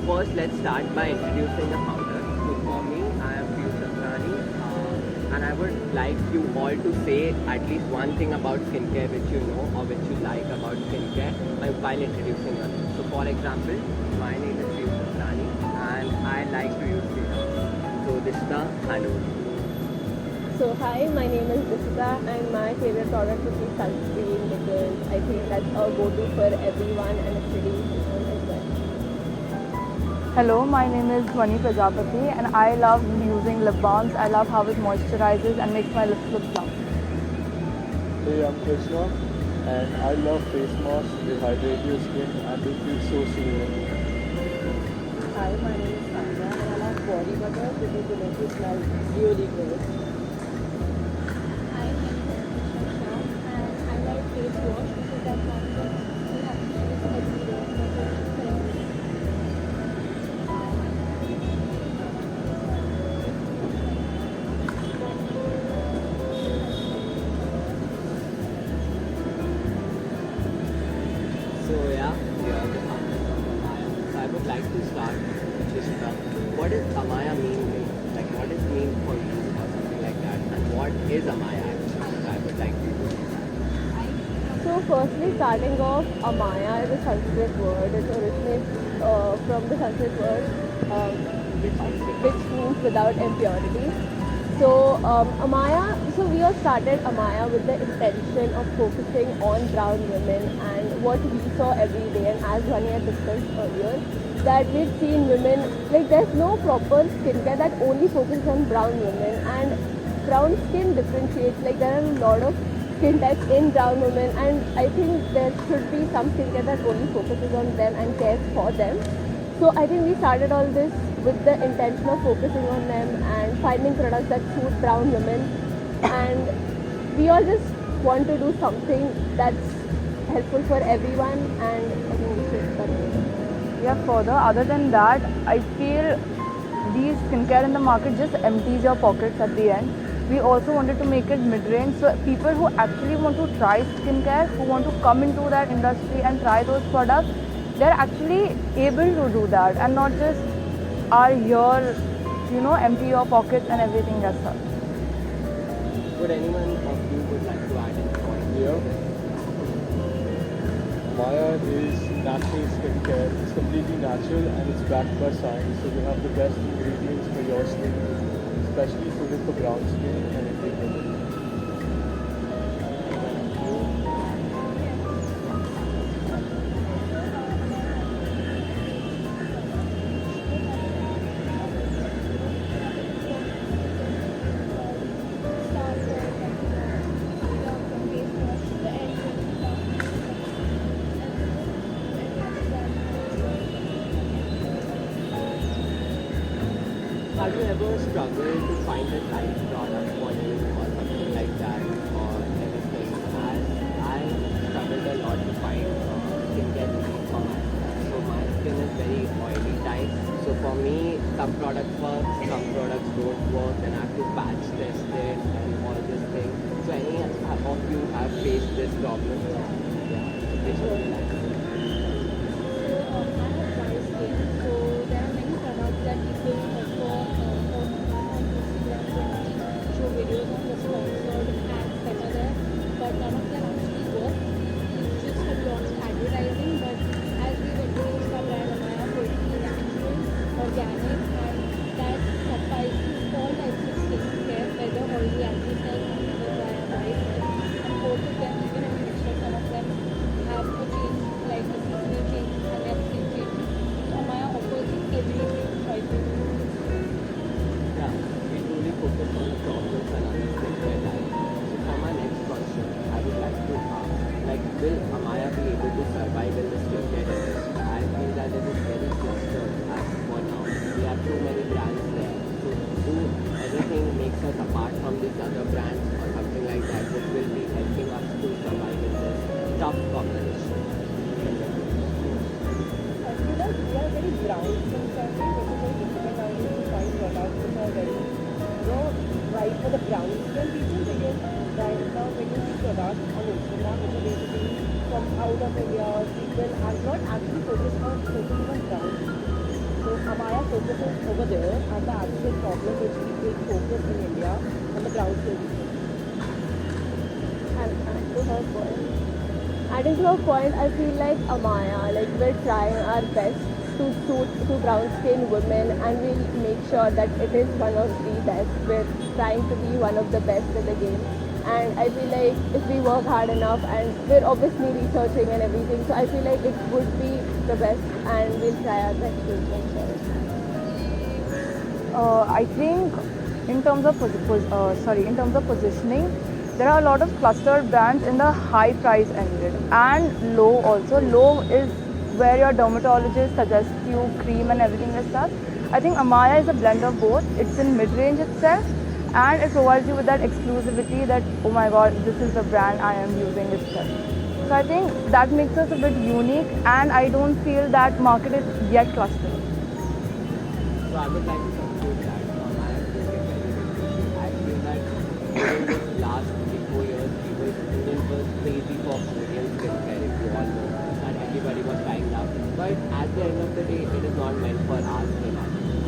first, let's start by introducing the founder. So for me, I am Piyush Satrani, and I would like you all to say at least one thing about skincare which you know or which you like about skincare while introducing us. So for example, my name is Piyush Satrani, and I like to use serums. So this is the handle. So hi, my name is Jessica and my favorite product would be sunscreen because I think that's a go-to for everyone and it's really helpful as well. Hello, my name is Dhwani Prajapati and I love using lip balms. I love how it moisturizes and makes my lips look plump. Hey, I'm Krishna and I love face masks. They hydrate your skin and they feel so soothing. Hi, my name is Sandra and I love body butter because it makes it smell really good. Hi, my name is Nisha Shah and I like face wash because that concept you have to use every day for everything. So yeah, we are the founders of Amaya. So I would like to start with Jessica. What does Amaya mean to you? Like what does it mean for you or something like that? And what is Amaya actually? So I would like to know. So firstly, starting off, Amaya is a Sanskrit word. It originates from the Sanskrit word which means without impurity. So Amaya, so we all started Amaya with the intention of focusing on brown women and what we saw every day. And as Vani had discussed earlier, that we've seen women, like there's no proper skincare that only focuses on brown women, and brown skin differentiates. Like there are a lot of skin types in brown women, and I think there should be some skincare that only focuses on them and cares for them. So I think we started all this with the intention of focusing on them and finding products that suit brown women, and we all just want to do something that's helpful for everyone, and I think we should continue. Yeah, further, other than that, I feel these skincare in the market just empties your pockets at the end. We also wanted to make it mid-range, so people who actually want to try skincare, who want to come into that industry and try those products, they're actually able to do that and not just are here, empty your pockets and everything as such. Would anyone of you would like to add any point? Yeah. Maya is natural skincare. It's completely natural and it's backed by science. So we have the best ingredients for your skin, especially suited for brown skin and Indian women. Have you ever struggled to find the right product for you or something like that or anything? As I struggled a lot to find skincare routine for myself. So my skin is very oily type. So for me, some products work, some products don't work, and I have to patch test it and all these things. So any of you have faced this problem? Yeah, so they should be like. So I have dry skin, so there are many products that people offer on Instagram when we show videos on the sponsored ads that are there, but none of them actually work. It's just a launched advertising, but as we've introduced our brand Amaya, totally natural, organic, and that suffices all types of skincare, whether oily acne cells or whether dry or white cells. And both of them, even in mixture, some of them have a change, like a seasonal change and their skin change. So Amaya offers everything choices. Yeah, we truly focus on the problems and understand their life. So for my next question, I would like to ask, like, will Amaya be able to survive in the skincare industry? I feel that it is very clustered as for now. We have too many brands there. So do anything makes us apart from these other brands or something like that, which will be helping us to survive in this tough competition? We are very brown skin friendly, which is very difficult nowadays to find products which are very, right for the brown skin people, because right now when you see products on Instagram which are basically from out of India, people are not actually focusing on brown skin. So Amaya focuses over there on the actual problem which we take focus in India on the ground stage. And adding to her point, I feel like Amaya, like we're trying our best to suit to brown skinned women, and we'll make sure that it is one of the best. We're trying to be one of the best in the game. And I feel like if we work hard enough, and we're obviously researching and everything, so I feel like it would be the best, and we'll try our best to make sure. I think in terms of in terms of positioning, there are a lot of clustered brands in the high price ended and low also. Low is where your dermatologist suggests you cream and everything is stuff. I think Amaya is a blend of both. It's in mid-range itself, and it provides you with that exclusivity that, oh my god, this is the brand I am using itself. So I think that makes us a bit unique, and I don't feel that market is yet clustered. So I would like to conclude that I am thinking I feel that during this last 3-4 years, people was crazy for Korean skincare, if you all know, and everybody was trying that. But at the end of the day, it is not meant for our skin.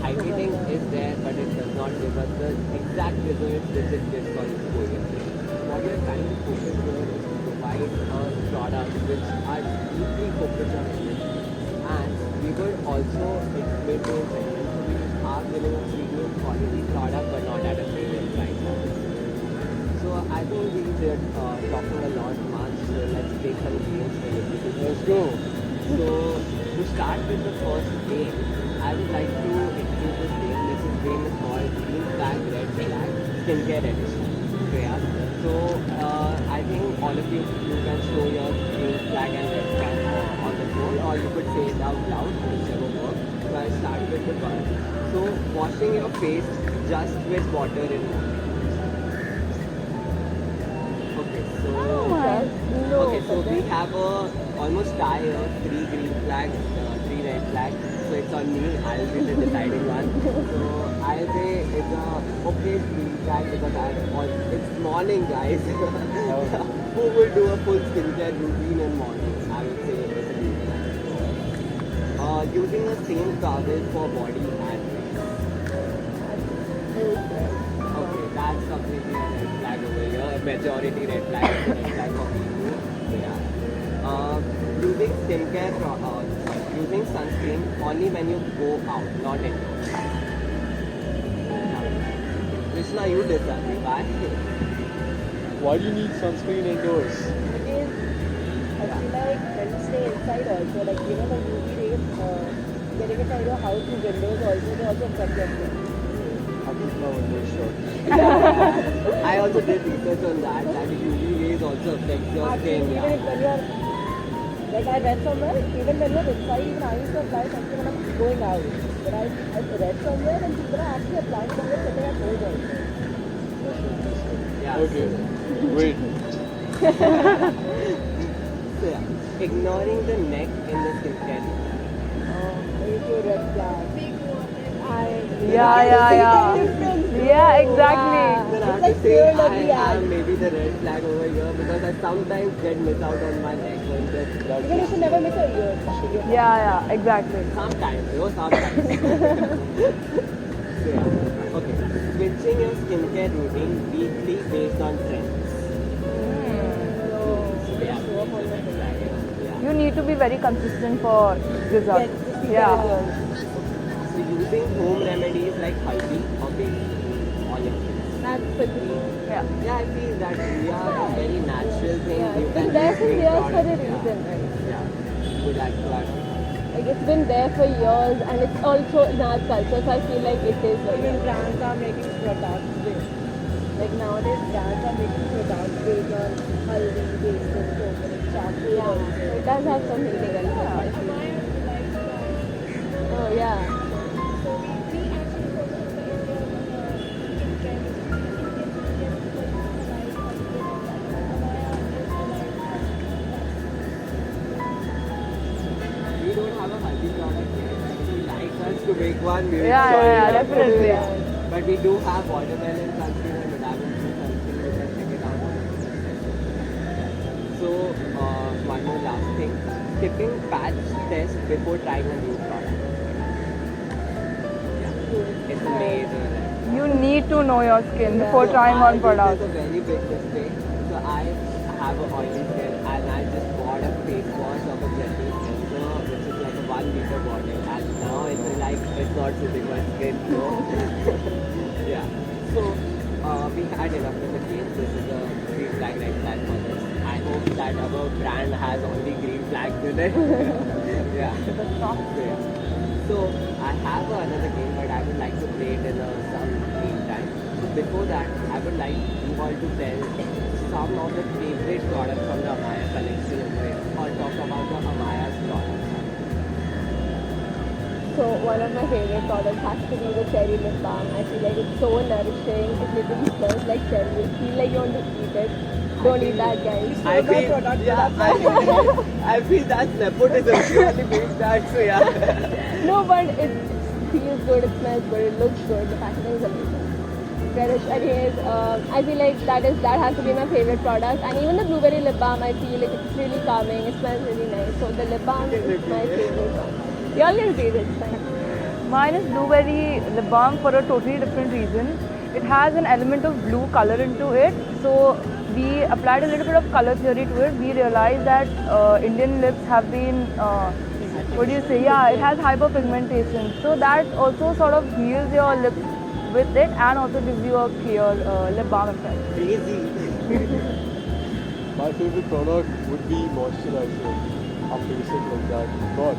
Hydrating is there, but it does not give us the exact results which it gives for Korean skin. What we are trying to focus here is to provide products which are deeply focused on immunity. And we would also mid-range segment, so we are giving a premium quality product but not at a premium price. So I think we did talking a lot much, so let's take some games for you. Let's go. So to start with the first game, I would like to introduce this game. This game is called Green Flag, Red Flag Skincare Edition. So yeah, so I think all of you can show your green flag and red flag on the phone, or you could say it out loud, whichever works. So I'll start with the one. So washing your face just with water in morning. Okay, so okay, so we have a almost tie here, 3 green flags, 3 red flags. So it's on me. I'll be the deciding one. So I'll say it's a okay green flag because it's morning, guys. Who will do a full skincare routine in morning? I would say it's a green flag. Using the same towel for body and face. Okay, that's completely a red flag over here. A majority red flag, red flag for people. So yeah. Using skincare, using sunscreen only when you go out, not indoors. Krishna, you disagree. Why? Why do you need sunscreen indoors? Because I feel like when you stay inside also, like you know the UV rays getting inside your house through windows also, they also affect your skin. I keep my windows shut. I also did research on that UV rays also affect your Actually, skin. even if when you're like I read somewhere, even when you're inside, even I used to apply something when I'm going out. But I read somewhere and people are actually applying when they're sitting at home also. Yeah. Okay, wait. So yeah, ignoring the neck in the skincare. It's your red flag. Yeah, exactly. Then I have like to say pure I lovely am eye. maybe the red flag over here because I sometimes get missed out on my neck when Even you should never miss a ear. Yeah, exactly. sometimes, sometimes. So, yeah. Okay, switching your skincare routine weekly based on trends. So, yeah, red flag, yeah. You need to be very consistent for results. Yeah. So using home remedies like haldi or baby on your face. That's agree. Yeah. Yeah, I feel that we are a very natural thing. Yeah, You it's can been there use for green years for a products, reason, right? Yeah. Would like to add? Like it's been there for years, and it's also in our culture, so I feel like it is Even like brands are making products based. Like nowadays, brands are making products based on haldi, based on turmeric, charcoal. yeah, also. it does have some healing elements. I feel. Amaya would like to Oh yeah. so we actually focus on the area of skincare, which is Indian skincare, like Amaya is We don't have a haldi product yet. If you like us to make one, we will Yeah, join yeah, it. definitely. But we do have watermelon sunscreen and vitamin C sunscreen. You can check it out on our website. So, one more last thing. Skipping patch test before trying a new product. good. It's amazing. You need to know your skin before So trying on There's products. a very big mistake. So I have an oily skin and I just bought a face wash of a Jessie cleanser, which is like a 1 liter bottle, and now it's like it's not suiting my skin. So yeah. So we had enough of the case. This is a green flag, red flag for this. I hope that our brand has only green flags in it. Yeah. So, yeah. So I have another game, but I would like to play it in some meantime. So before that, I would like you all to tell some of the favorite products from the Amaya collection over here, or talk about the Amaya's products. So one of my favorite products has to be the cherry lip balm. I feel like it's so nourishing. It literally smells like cherry. You feel like you want to eat it. Don't eat that, guys. I feel that's nepotism. She only makes that, so yeah. No, but it feels good, it smells good, it looks good. The packaging is amazing. Reddish. Anyways, I feel like that has to be my favorite product. And even the blueberry lip balm, I feel like it's really calming. It smells really nice. So the lip balm is my favorite one. Y'all can read it. It's fine. Mine is blueberry lip balm for a totally different reason. It has an element of blue color into it. So we applied a little bit of color theory to it. We realized that Indian lips have been, what do you say? Yeah, it has hyperpigmentation. So that also sort of heals your lips with it and also gives you a clear lip balm effect. Crazy. My favorite product would be moisturizer after using like that. But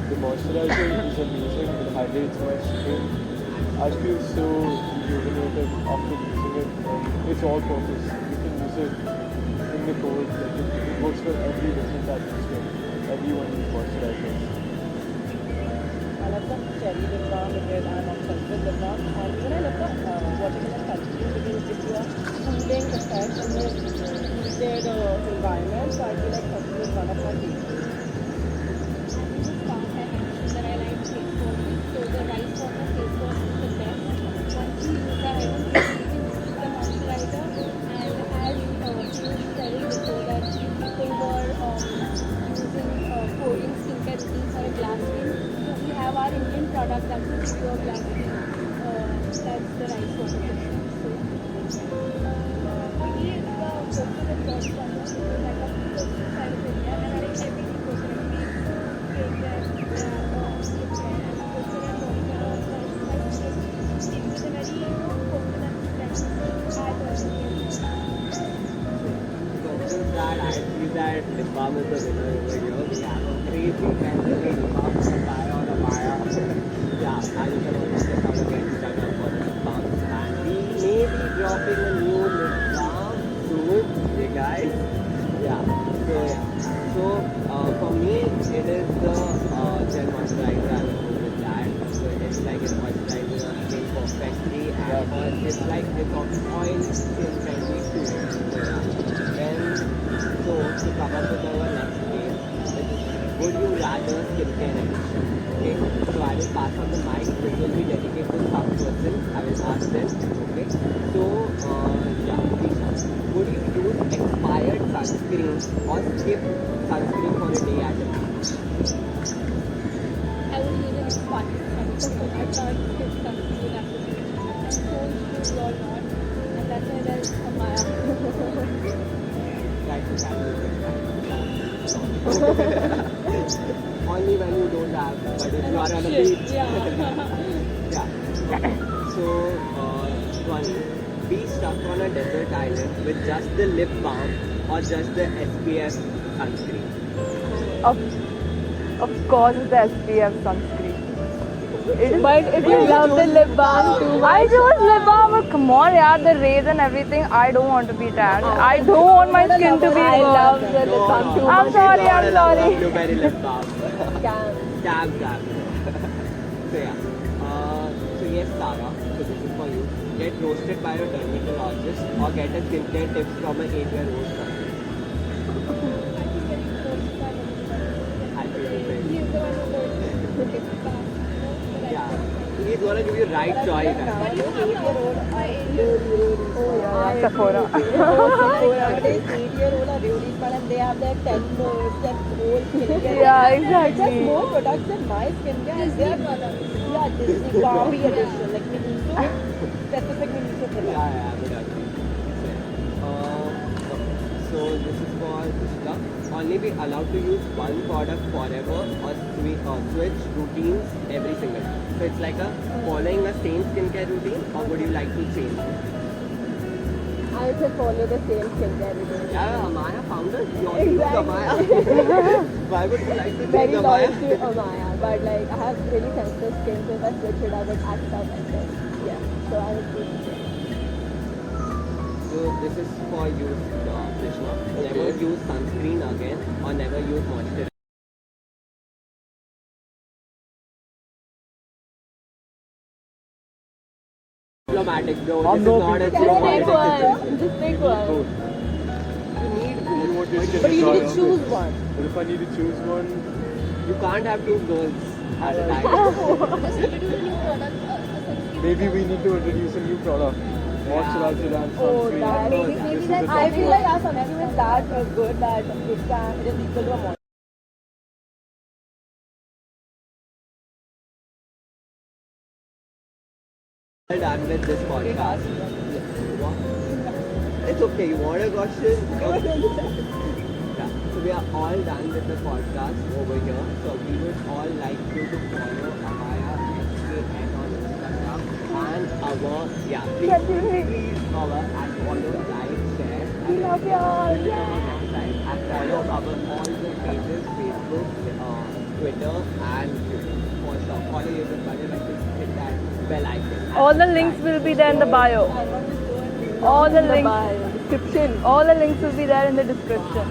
the moisturizer is amazing. It hydrates my skin. I feel so rejuvenated after using it. And it's all purpose. You can use it in the cold. Like it works for every different type of skin. Everyone needs moisturizer. I love the cherry lip balm because I'm obsessed with lip balm. And even I love the watermelon sunscreen because it gives you a cooling effect in this heated environment. So I feel like sunscreen is one of my favorites. That I like face wash. So the rice water face wash is the best. Once you use that, I don't think you can use the moisturizer. And as you said it before that people were using Korean skincare routine for a glass skin. So we have our Indian product that will give you a glass skin. That's the rice water face wash. So we use the coconut wash from the like a coconut side of India, and I like everything coconut. Take that I feel that lip balm is the winner over here. We have a crazy fancy lip balm from Maya on Amaya. Yeah, and you can also check out again Instagram for the lip balms. And we may be dropping a new lip balm soon, hey guys. Yeah, so yeah. So for me, it is the gel moisturizer. I will go with that. So it's like it moisturizes your skin perfectly, and it's like it's oil skin friendly too. So yeah. So to come up with our next game, it's would you rather skincare edition. Okay, so I will pass on the mic. This will be dedicated to some person. I will ask them. Okay, so yeah, please. Would you use expired sunscreen or skip sunscreen for a day at a time? I would use an expired sunscreen. I can't skip sunscreen after I'm so used to you're not, and that's why there's Amaya. Try to only when you don't have, but if you are on a beach. Yeah. So, Swani, be stuck on a desert island with just the lip balm or just the SPF sunscreen. Of course, it's the SPF sunscreen. It is, But if you love the lip balm too I much, chose lip balm, but come on, yeah, the rays and everything. I don't want to be tanned. I don't want my skin to be I burned. love the lip balm too I'm much. sorry, I'm sorry. Blueberry lip balm. Scam. Scam. So yeah. So yes, Tara. So this is for you. Get roasted by a dermatologist or get a skincare tips from an 8-year-old son. I feel the same. He's the one who goes to the back. Yeah. He's gonna give you right choice. But you have Yeah, Sephora. Nowadays, 8-year-old are really fun and they have their 10 modes, their whole skincare. Yeah, Just exactly. more products than my skincare. And they are Yeah, Disney Barbie edition, like Miniso, specific Miniso product. Yeah, I would agree. So this is for Krishna. Only be allowed to use one product forever or switch routines every single day. So it's like a following the same skincare routine, or would you like to change it? I would say follow the same skincare routine. Yeah, Amaya founder. You also use Amaya. Why would you like to Very change loyal Amaya? to Amaya, but like I have really sensitive skin, so if I switch it, I would act out like this. Yeah, so I would do the same. So this is for you, Krishna. Never use sunscreen again, or never use moisturizer. Diplomatic, bro. I'm This no is not a Just pick diplomatic one. situation. Just pick one. Both. You need You want your skin But you need dry to choose out. one. But if I need to choose one, You can't have two girls at a time. Just introduce a new product, a sunscreen. maybe we need to introduce a new product. Moisturizer and Oh, sunscreen. that Maybe This is that the I top feel one. like our sunscreen is that good that it is equal to a moisturizer. Well done with this podcast. It's okay. You want a question? Okay. Yeah. So we are all done with the podcast over here. So we would all like you to follow Amaya XKN on Instagram and please follow and follow, like, share. We love y'all. And follow our all the pages, Facebook, Twitter, and YouTube. For sure. Follow YouTube button and hit that bell icon. All the links will be there in the bio. All the links. Description. All the links will be there in the description.